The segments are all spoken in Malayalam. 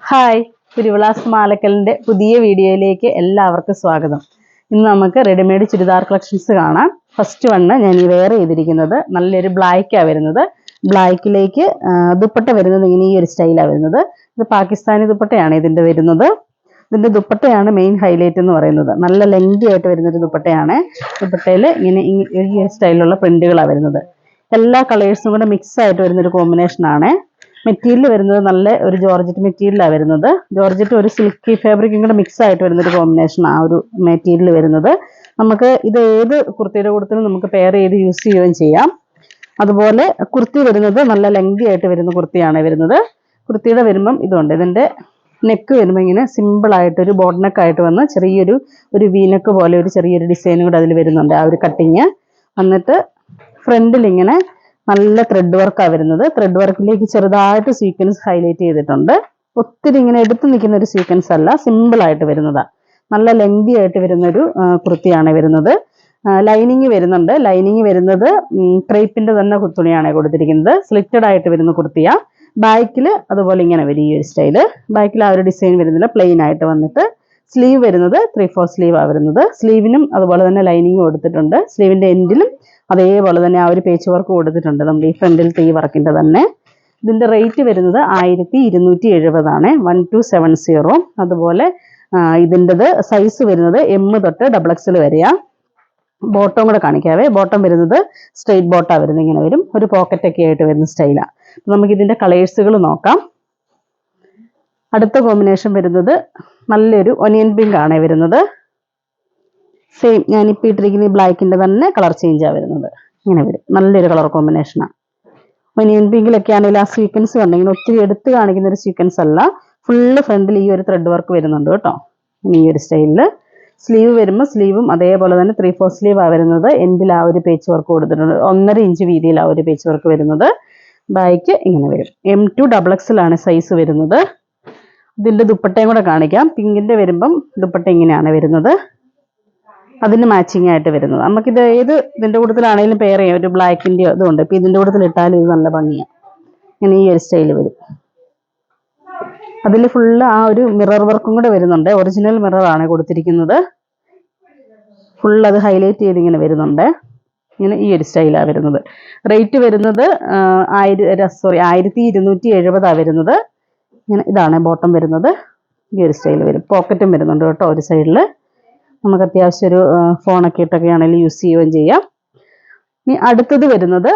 ഹായ്, തിരുവിളാസ് മാലക്കലിൻ്റെ പുതിയ വീഡിയോയിലേക്ക് എല്ലാവർക്കും സ്വാഗതം. ഇന്ന് നമുക്ക് റെഡിമെയ്ഡ് ചുരിദാർ കളക്ഷൻസ് കാണാം. ഫസ്റ്റ് വണ്ണ് ഞാൻ ഈ വെയർ ചെയ്തിരിക്കുന്നത് നല്ലൊരു ബ്ലാക്കാണ് വരുന്നത്. ബ്ലാക്കിലേക്ക് ദുപ്പട്ട വരുന്നത് ഇങ്ങനെ ഈ ഒരു സ്റ്റൈലാണ് വരുന്നത്. ഇത് പാകിസ്ഥാനി ദുപ്പട്ടയാണ് ഇതിൻ്റെ വരുന്നത്. ഇതിൻ്റെ ദുപ്പട്ടയാണ് മെയിൻ ഹൈലൈറ്റ് എന്ന് പറയുന്നത്. നല്ല ലെങ്തി ആയിട്ട് വരുന്നൊരു ദുപ്പട്ടയാണ്. ദുപ്പട്ടയിൽ ഇങ്ങനെ ഈ സ്റ്റൈലിലുള്ള പ്രിന്റുകളാണ് വരുന്നത്. എല്ലാ കളേഴ്സും കൂടെ മിക്സ് ആയിട്ട് വരുന്നൊരു കോമ്പിനേഷനാണ്. മെറ്റീരിയൽ വരുന്നത് നല്ല ഒരു ജോർജറ്റ് മെറ്റീരിയലാണ് വരുന്നത്. ജോർജറ്റ് ഒരു സിൽക്കി ഫാബ്രിക്കും കൂടെ മിക്സ് ആയിട്ട് വരുന്നൊരു കോമ്പിനേഷൻ ആ ഒരു മെറ്റീരിയൽ വരുന്നത്. നമുക്ക് ഇത് ഏത് കുർത്തിയുടെ കൂട്ടത്തിലും നമുക്ക് പെയർ ചെയ്ത് യൂസ് ചെയ്യുകയും ചെയ്യാം. അതുപോലെ കുർത്തി വരുന്നത് നല്ല ലെങ്തി ആയിട്ട് വരുന്ന കുർത്തിയാണ് വരുന്നത്. കുർത്തിയുടെ വരുമ്പം ഇതുണ്ട്. ഇതിൻ്റെ നെക്ക് വരുമ്പോൾ ഇങ്ങനെ സിമ്പിളായിട്ടൊരു ബോട്ട് നെക്കായിട്ട് വന്ന് ചെറിയൊരു വീനെക്ക് പോലെ ഒരു ചെറിയൊരു ഡിസൈനും കൂടെ അതിൽ വരുന്നുണ്ട്. ആ ഒരു കട്ടിങ് വന്നിട്ട് ഫ്രണ്ടിൽ ഇങ്ങനെ നല്ല ത്രെഡ് വർക്കാണ് വരുന്നത്. ത്രെഡ് വർക്കിലേക്ക് ചെറുതായിട്ട് സീക്വൻസ് ഹൈലൈറ്റ് ചെയ്തിട്ടുണ്ട്. ഒത്തിരി ഇങ്ങനെ എടുത്തു നിൽക്കുന്ന ഒരു സീക്വൻസ് അല്ല, സിമ്പിളായിട്ട് വരുന്നതാണ്. നല്ല ലെങ്തി ആയിട്ട് വരുന്നൊരു കുർത്തിയാണ് വരുന്നത്. ലൈനിങ് വരുന്നുണ്ട്. ലൈനിങ് വരുന്നത് ക്രേപ്പിൻ്റെ തന്നെ തുണിയാണ് കൊടുത്തിരിക്കുന്നത്. സ്ലിറ്റഡ് ആയിട്ട് വരുന്ന കുർത്തിയാണ്. ബാക്കിൽ അതുപോലെ ഇങ്ങനെ വരും ഈ ഒരു സ്റ്റൈല്. ബാക്കിൽ ആ ഒരു ഡിസൈൻ വരുന്നില്ല, പ്ലെയിൻ ആയിട്ട് വന്നിട്ട് സ്ലീവ് വരുന്നത് 3/4 സ്ലീവാണ് വരുന്നത്. സ്ലീവിനും അതുപോലെ തന്നെ ലൈനിങ് കൊടുത്തിട്ടുണ്ട്. സ്ലീവിൻ്റെ എൻഡിലും അതേപോലെ തന്നെ ആ ഒരു പേച്ച് വർക്ക് കൊടുത്തിട്ടുണ്ട്. നമ്മൾ ഈ ഫ്രണ്ടിലത്തെ ഈ വർക്കിൻ്റെ തന്നെ. ഇതിൻ്റെ റേറ്റ് വരുന്നത് 1270 1270. അതുപോലെ ഇതിൻ്റെത് സൈസ് വരുന്നത് M തൊട്ട് XXL വരെയാണ്. ബോട്ടം കൂടെ കാണിക്കാവേ. ബോട്ടം വരുന്നത് സ്ട്രെയിറ്റ് ബോട്ടാണ് വരുന്നത്. ഇങ്ങനെ വരും, ഒരു പോക്കറ്റൊക്കെ ആയിട്ട് വരുന്ന സ്റ്റൈലാണ്. നമുക്കിതിൻ്റെ കളേഴ്സുകൾ നോക്കാം. അടുത്ത കോമ്പിനേഷൻ വരുന്നത് നല്ലൊരു ഒനിയൻ പിങ്ക് ആണ് വരുന്നത്. സെയിം ഞാനിപ്പോൾ ഇട്ടിരിക്കുന്ന ഈ ബ്ലാക്കിൻ്റെ തന്നെ കളർ ചേഞ്ചാണ് വരുന്നത്. ഇങ്ങനെ വരും, നല്ലൊരു കളർ കോമ്പിനേഷനാണ്. ഒനിയൻ പിങ്കിലൊക്കെ ആണെങ്കിൽ ആ സീക്വൻസ് കണ്ടെങ്കിൽ ഒത്തിരി എടുത്ത് കാണിക്കുന്ന ഒരു സീക്വൻസ് അല്ല. ഫുള്ള് ഫ്രണ്ടിൽ ഈ ഒരു ത്രെഡ് വർക്ക് വരുന്നുണ്ട് കേട്ടോ. ഈ ഒരു സ്റ്റൈലിൽ സ്ലീവ് വരുമ്പോൾ സ്ലീവും അതേപോലെ തന്നെ 3/4 സ്ലീവാണ് വരുന്നത്. എൻഡിൽ ആ ഒരു പേച്ച് വർക്ക് കൊടുത്തിട്ടുണ്ട്. 1.5 ഇഞ്ച് വീതിയിൽ ആ ഒരു പേച്ച് വർക്ക് വരുന്നത്. ബാക്ക് ഇങ്ങനെ വരും. M2 XXL ആണ് സൈസ് വരുന്നത്. ഇതിൻ്റെ ദുപ്പട്ടയും കൂടെ കാണിക്കാം. പിങ്കിൻ്റെ വരുമ്പം ദുപ്പട്ട ഇങ്ങനെയാണ് വരുന്നത്. അതിന് മാച്ചിങ് ആയിട്ട് വരുന്നത്. നമുക്കിത് ഏത് ഇതിൻ്റെ കൂട്ടത്തിലാണെങ്കിലും പെയർ ചെയ്യാം. ഒരു ബ്ലാക്കിൻ്റെ ഇതുണ്ട്. ഇപ്പം ഇതിൻ്റെ കൂട്ടത്തിൽ ഇട്ടാലും ഇത് നല്ല ഭംഗിയാണ്. ഇങ്ങനെ ഈ ഒരു സ്റ്റൈൽ വരും. അതിൽ ഫുള്ള് ആ ഒരു മിറർ വർക്കും കൂടെ വരുന്നുണ്ട്. ഒറിജിനൽ മിററാണ് കൊടുത്തിരിക്കുന്നത്. ഫുൾ അത് ഹൈലൈറ്റ് ചെയ്ത് ഇങ്ങനെ വരുന്നുണ്ട്. ഇങ്ങനെ ഈ ഒരു സ്റ്റൈലാണ് വരുന്നത്. റേറ്റ് വരുന്നത് 1270 വരുന്നത്. ഇങ്ങനെ ഇതാണ് ബോട്ടം വരുന്നത്. ഈ ഒരു സ്റ്റൈൽ വരും. പോക്കറ്റും വരുന്നുണ്ട് കേട്ടോ ഒരു സൈഡിൽ. നമുക്ക് അത്യാവശ്യം ഒരു ഫോണൊക്കെ ഇട്ടൊക്കെ ആണെങ്കിലും യൂസ് ചെയ്യുകയും ചെയ്യാം. ഇനി അടുത്തത് വരുന്നത്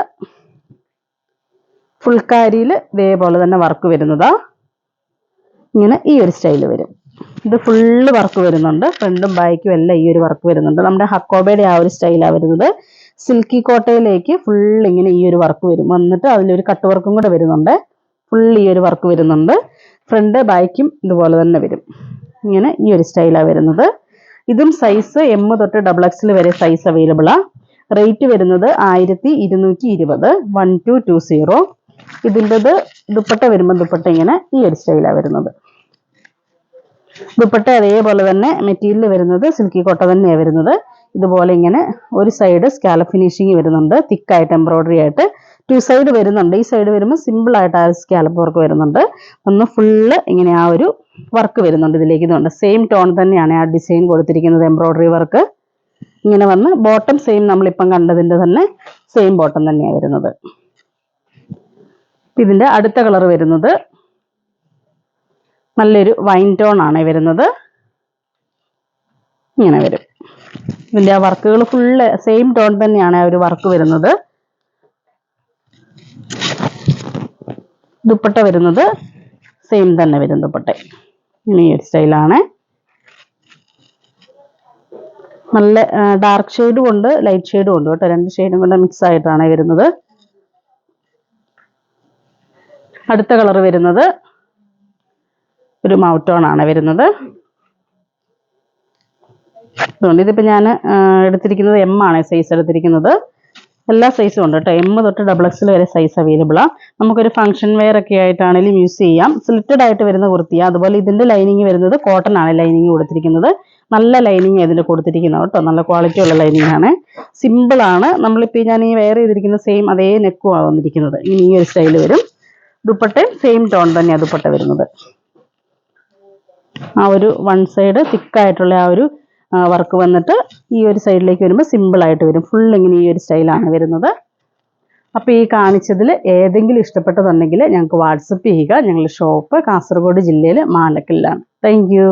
ഫുൾക്കാരിയിൽ ഇതേപോലെ തന്നെ വർക്ക് വരുന്നതാ. ഇങ്ങനെ ഈ ഒരു സ്റ്റൈൽ വരും. ഇത് ഫുള്ള് വർക്ക് വരുന്നുണ്ട്. ഫ്രണ്ടും ബാക്കും എല്ലാം ഈ ഒരു വർക്ക് വരുന്നുണ്ട്. നമ്മുടെ ഹക്കോബയുടെ ആ ഒരു സ്റ്റൈലാണ് വരുന്നത്. സിൽക്കി കോട്ടയിലേക്ക് ഫുള്ള് ഇങ്ങനെ ഈ ഒരു വർക്ക് വരും. വന്നിട്ട് അതിലൊരു കട്ട് വർക്കും കൂടെ വരുന്നുണ്ട്. ഫുള്ള് ഈ ഒരു വർക്ക് വരുന്നുണ്ട്. ഫ്രണ്ട് ബാക്കും ഇതുപോലെ തന്നെ വരും. ഇങ്ങനെ ഈ ഒരു സ്റ്റൈലാണ് വരുന്നത്. ഇതും സൈസ് M തൊട്ട് XXL വരെ സൈസ് അവൈലബിളാണ്. റേറ്റ് വരുന്നത് 1220 1220. ഇതിൻ്റെത് ദുപ്പട്ട വരുമ്പോൾ ദുപ്പട്ട ഇങ്ങനെ ഈ ഒരു സ്റ്റൈലാണ് വരുന്നത്. ദുപ്പട്ട അതേപോലെ തന്നെ മെറ്റീരിയൽ വരുന്നത് സിൽക്കി കോട്ട തന്നെയാണ് വരുന്നത്. ഇതുപോലെ ഇങ്ങനെ ഒരു സൈഡ് സ്കാലപ്പ് ഫിനിഷിങ് വരുന്നുണ്ട്. തിക്കായിട്ട് എംബ്രോയിഡറി ആയിട്ട് 2 സൈഡ് വരുന്നുണ്ട്. ഈ സൈഡ് വരുമ്പോൾ സിമ്പിളായിട്ട് ആ സ്കാലപ്പ് വർക്ക് വരുന്നുണ്ട്. ഒന്ന് ഫുള്ള് ഇങ്ങനെ ആ ഒരു വർക്ക് വരുന്നുണ്ട് ഇതിലേക്ക്. ഇതുണ്ട് സെയിം ടോൺ തന്നെയാണ് ആ ഡിസൈൻ കൊടുത്തിരിക്കുന്നത്. എംബ്രോയിഡറി വർക്ക് ഇങ്ങനെ വന്ന് ബോട്ടം സെയിം നമ്മളിപ്പം കണ്ടതിൻ്റെ തന്നെ സെയിം ബോട്ടം തന്നെയാണ് വരുന്നത്. ഇതിൻ്റെ അടുത്ത കളർ വരുന്നത് നല്ലൊരു വൈൻ ടോൺ ആണ് വരുന്നത്. ഇങ്ങനെ വരും. ഇതിൻ്റെ ആ വർക്കുകൾ ഫുള്ള് സെയിം ടോൺ തന്നെയാണ് ആ ഒരു വർക്ക് വരുന്നത്. ദുപ്പട്ട വരുന്നത് സെയിം തന്നെ വരും. ദുപ്പട്ട ഈ ഒരു സ്റ്റൈലാണ്. നല്ല ഡാർക്ക് ഷെയ്ഡും ഉണ്ട്, ലൈറ്റ് ഷെയ്ഡും ഉണ്ട് കേട്ടോ. 2 ഷെയ്ഡും കൊണ്ട് മിക്സ് ആയിട്ടാണ് വരുന്നത്. അടുത്ത കളർ വരുന്നത് ഒരു മൗത്ത് ടോൺ ആണ് വരുന്നത്. അതുകൊണ്ട് ഇതിപ്പോൾ ഞാൻ എടുത്തിരിക്കുന്നത് M ആണ് സൈസ് എടുത്തിരിക്കുന്നത്. എല്ലാ സൈസും ഉണ്ട് കേട്ടോ. M തൊട്ട് XXL വരെ സൈസ് അവൈലബിളാണ്. നമുക്കൊരു ഫംഗ്ഷൻ വെയർ ഒക്കെ ആയിട്ടാണെങ്കിലും യൂസ് ചെയ്യാം. സ്ലിറ്റഡ് ആയിട്ട് വരുന്ന കുർത്തിയാണ്. അതുപോലെ ഇതിൻ്റെ ലൈനിങ് വരുന്നത് കോട്ടൺ ആണ് ലൈനിങ് കൊടുത്തിരിക്കുന്നത്. നല്ല ലൈനിങ് ഇതിൻ്റെ കൊടുത്തിരിക്കുന്നത് കേട്ടോ. നല്ല ക്വാളിറ്റി ഉള്ള ലൈനിങ് ആണ്. സിമ്പിളാണ്. നമ്മളിപ്പോൾ ഞാൻ ഈ വെയർ ചെയ്തിരിക്കുന്ന സെയിം അതേ നെക്കുമാണ് വന്നിരിക്കുന്നത്. ഇനി ഈ ഒരു സ്റ്റൈൽ വരും. ദുപ്പട്ടയും സെയിം ടോൺ തന്നെയാണ് ദുപ്പട്ട വരുന്നത്. ആ ഒരു വൺ സൈഡ് തിക്കായിട്ടുള്ള ആ ഒരു വർക്ക് വന്നിട്ട് ഈ ഒരു സൈഡിലേക്ക് വരുമ്പോൾ സിമ്പിളായിട്ട് വരും. ഫുൾ ഇങ്ങനെ ഈ ഒരു സ്റ്റൈലാണ് വരുന്നത്. അപ്പോൾ ഈ കാണിച്ചതിൽ ഏതെങ്കിലും ഇഷ്ടപ്പെട്ടതുണ്ടെങ്കിൽ ഞങ്ങൾക്ക് വാട്സപ്പ് ചെയ്യുക. ഞങ്ങളുടെ ഷോപ്പ് കാസർഗോഡ് ജില്ലയിൽ മാലക്കല്ലാണ്. Thank you.